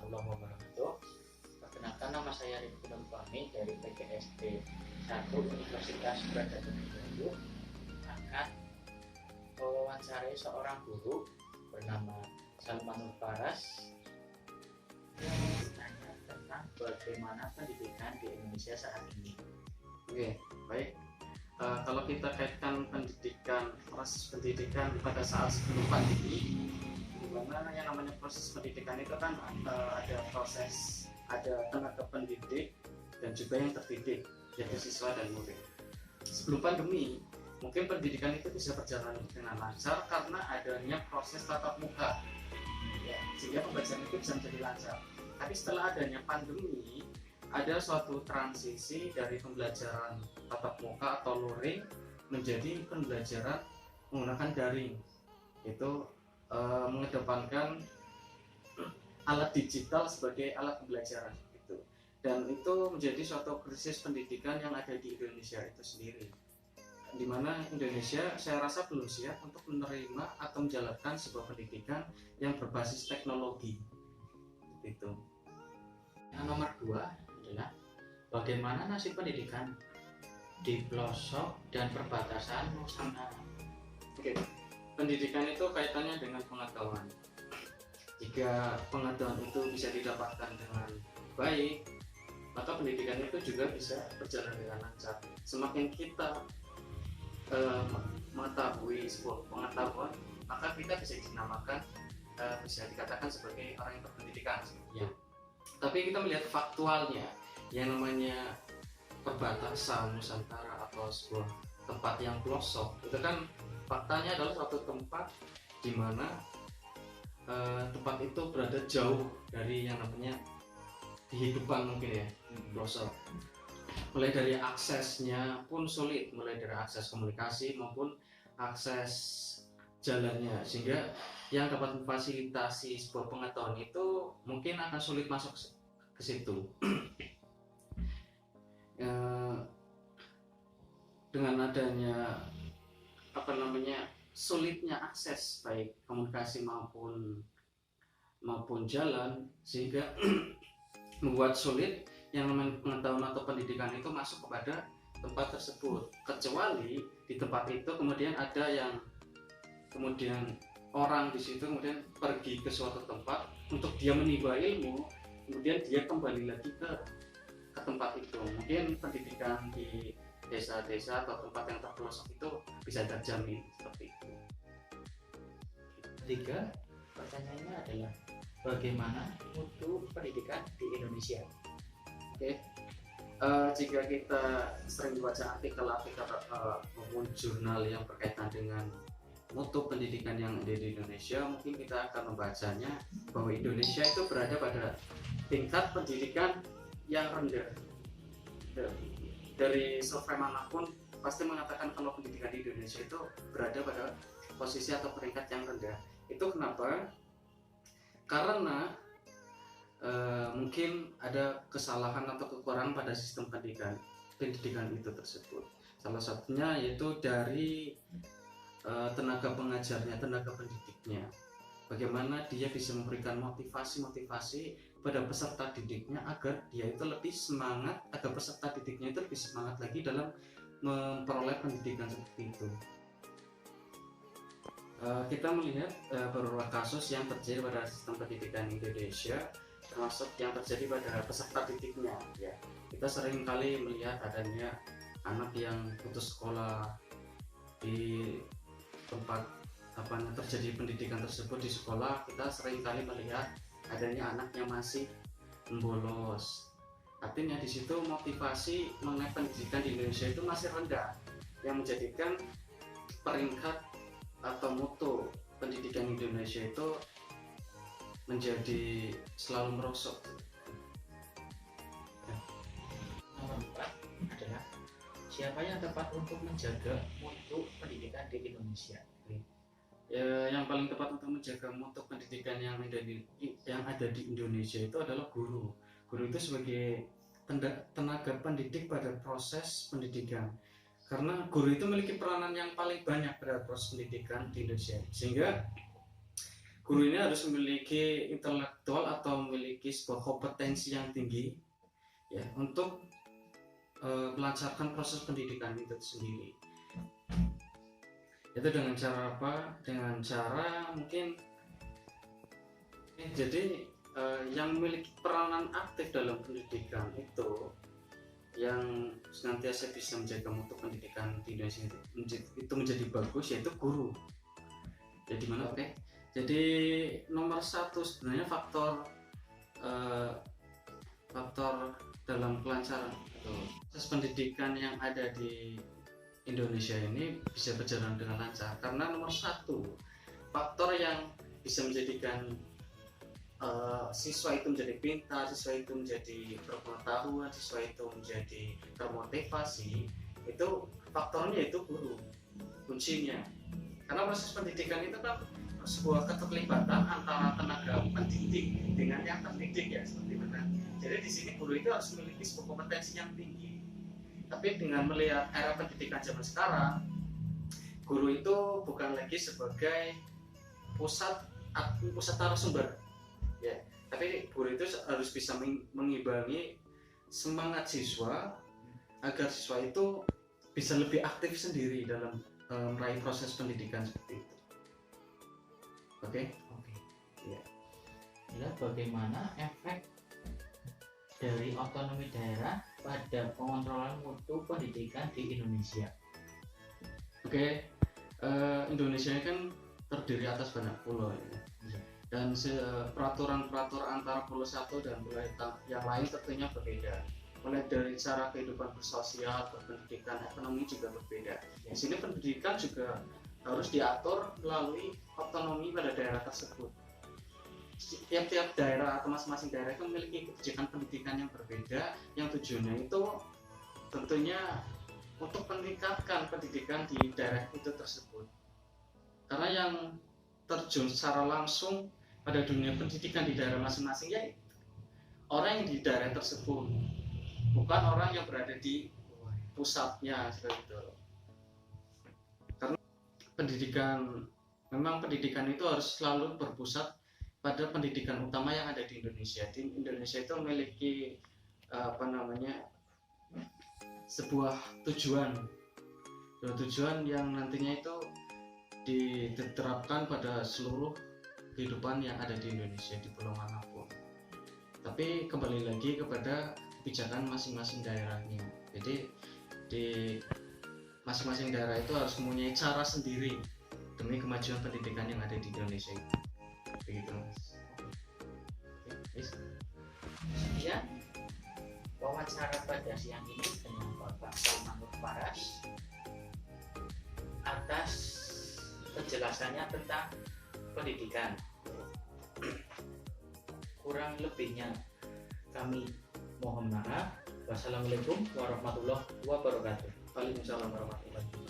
warahmatullahi wabarakatuh. Perkenalkan, nama saya Rifki Fahmi dari PGSD 1 Universitas Bradadung Bandung akan mewawancarai seorang guru bernama Salmanul Faras yang bertanya tentang bagaimana pendidikan di Indonesia saat ini. Oke, baik. Kalau kita kaitkan pendidikan, proses pendidikan pada saat sebelum pandemi, di mana yang namanya proses pendidikan itu kan ada proses, ada tenaga pendidik dan juga yang terdidik, yaitu siswa dan murid. Sebelum pandemi, mungkin pendidikan itu bisa berjalan dengan lancar karena adanya proses tatap muka, ya, sehingga pembelajaran itu bisa menjadi lancar. Tapi setelah adanya pandemi, ada suatu transisi dari pembelajaran tatap muka atau luring menjadi pembelajaran menggunakan daring, itu mengedepankan alat digital sebagai alat pembelajaran itu, dan itu menjadi suatu krisis pendidikan yang ada di Indonesia itu sendiri, di mana Indonesia saya rasa belum siap untuk menerima atau menjalankan sebuah pendidikan yang berbasis teknologi itu. Yang nomor 2 adalah bagaimana nasib pendidikan di pelosok dan perbatasan Nusantara. Oke, pendidikan itu kaitannya dengan pengetahuan. Jika pengetahuan itu bisa didapatkan dengan baik, maka pendidikan itu juga bisa berjalan dengan lancar. Semakin kita mengetahui sebuah pengetahuan, maka kita bisa dinamakan, bisa dikatakan sebagai orang yang berpendidikan. Ya. Tapi kita melihat faktualnya, yang namanya perbatasan Nusantara atau sebuah tempat yang pelosok, itu kan faktanya adalah suatu tempat di mana tempat itu berada jauh dari yang namanya kehidupan mungkin ya, pelosok. Mulai dari aksesnya pun sulit, mulai dari akses komunikasi maupun akses jalannya, sehingga yang dapat memfasilitasi sebuah pengetahuan itu mungkin akan sulit masuk ke situ. Dengan adanya sulitnya akses baik komunikasi maupun jalan, sehingga membuat sulit yang namanya pengetahuan atau pendidikan itu masuk kepada tempat tersebut, kecuali di tempat itu kemudian ada yang orang di situ kemudian pergi ke suatu tempat untuk dia menimba ilmu, kemudian dia kembali lagi ke tempat itu. Mungkin pendidikan di desa-desa atau tempat yang terpelosok itu bisa terjamin seperti itu. Ketiga, pertanyaannya adalah bagaimana mutu pendidikan di Indonesia. Oke. Jika kita sering baca artikel-artikel maupun jurnal yang berkaitan dengan mutu pendidikan yang ada di Indonesia, mungkin kita akan membacanya bahwa Indonesia itu berada pada tingkat pendidikan yang rendah. Dari survei manapun pasti mengatakan kalau pendidikan di Indonesia itu berada pada posisi atau peringkat yang rendah. Itu kenapa? Karena mungkin ada kesalahan atau kekurangan pada sistem pendidikan itu tersebut. Salah satunya yaitu dari tenaga pengajarnya, tenaga pendidiknya. Bagaimana dia bisa memberikan motivasi pada peserta didiknya agar dia itu lebih semangat, agar peserta didiknya itu lebih semangat lagi dalam memperoleh pendidikan seperti itu. Kita melihat beberapa kasus yang terjadi pada sistem pendidikan Indonesia, termasuk yang terjadi pada peserta didiknya. Ya, kita sering kali melihat adanya anak yang putus sekolah di tempat terjadi pendidikan tersebut di sekolah. Kita sering kali melihat adanya anak yang masih membolos. Artinya di situ motivasi mengenai pendidikan di Indonesia itu masih rendah, yang menjadikan peringkat atau mutu pendidikan Indonesia itu menjadi selalu merosot. Nomor 4 adalah siapa yang tepat untuk menjaga mutu pendidikan di Indonesia. Ya, yang paling tepat untuk menjaga mutu pendidikan yang ada di Indonesia itu adalah guru. Guru itu sebagai tenaga pendidik pada proses pendidikan, karena guru itu memiliki peranan yang paling banyak pada proses pendidikan di Indonesia, sehingga guru ini harus memiliki intelektual atau memiliki sebuah kompetensi yang tinggi ya untuk melancarkan proses pendidikan itu sendiri. Itu dengan cara apa? Dengan cara mungkin jadi yang memiliki peranan aktif dalam pendidikan itu yang senantiasa bisa menjaga mutu pendidikan di Indonesia itu menjadi bagus, yaitu guru. Jadi mana oke? Jadi nomor satu sebenarnya faktor dalam kelancaran proses pendidikan yang ada di Indonesia ini bisa berjalan dengan lancar karena nomor satu faktor yang bisa menjadikan siswa itu menjadi pintar, siswa itu menjadi berpengetahuan, siswa itu menjadi termotivasi, itu faktornya itu guru kuncinya. Karena proses pendidikan itu kan sebuah keterlibatan antara tenaga pendidik dengan yang terdidik ya seperti itu kan. Jadi di sini guru itu harus memiliki sebuah kompetensi yang tinggi. Tapi dengan melihat era pendidikan zaman sekarang, guru itu bukan lagi sebagai pusat narasumber, ya. Tapi guru itu harus bisa mengimbangi semangat siswa agar siswa itu bisa lebih aktif sendiri dalam meraih proses pendidikan seperti itu. Oke. Ya. Bagaimana efek dari otonomi daerah pada pengontrolan mutu pendidikan di Indonesia? Indonesia kan terdiri atas banyak pulau ya. Dan peraturan-peraturan antara pulau satu dan pulau yang lain tentunya berbeda. Mulai dari cara kehidupan bersosial, berpendidikan, ekonomi juga berbeda. Di sini pendidikan juga harus diatur melalui otonomi pada daerah tersebut. Tiap-tiap daerah atau masing-masing daerah itu memiliki kebijakan pendidikan yang berbeda, yang tujuannya itu tentunya untuk meningkatkan pendidikan di daerah itu tersebut. Karena yang terjun secara langsung pada dunia pendidikan di daerah masing-masing ya orang yang di daerah tersebut, bukan orang yang berada di pusatnya seperti itu. Karena pendidikan itu harus selalu berpusat pada pendidikan utama yang ada di Indonesia. Di Indonesia itu memiliki sebuah tujuan yang nantinya itu diterapkan pada seluruh kehidupan yang ada di Indonesia di pulau manapun. Tapi kembali lagi kepada kebijakan masing-masing daerahnya. Jadi di masing-masing daerah itu harus mempunyai cara sendiri demi kemajuan pendidikan yang ada di Indonesia itu. Begitu Mas. Kemudian wawancara pada siang ini dengan Bapak Manur Paras atas penjelasannya tentang pendidikan. Kurang lebihnya kami mohon maaf. Wassalamualaikum warahmatullahi wabarakatuh. Waalaikumsalam warahmatullahi wabarakatuh.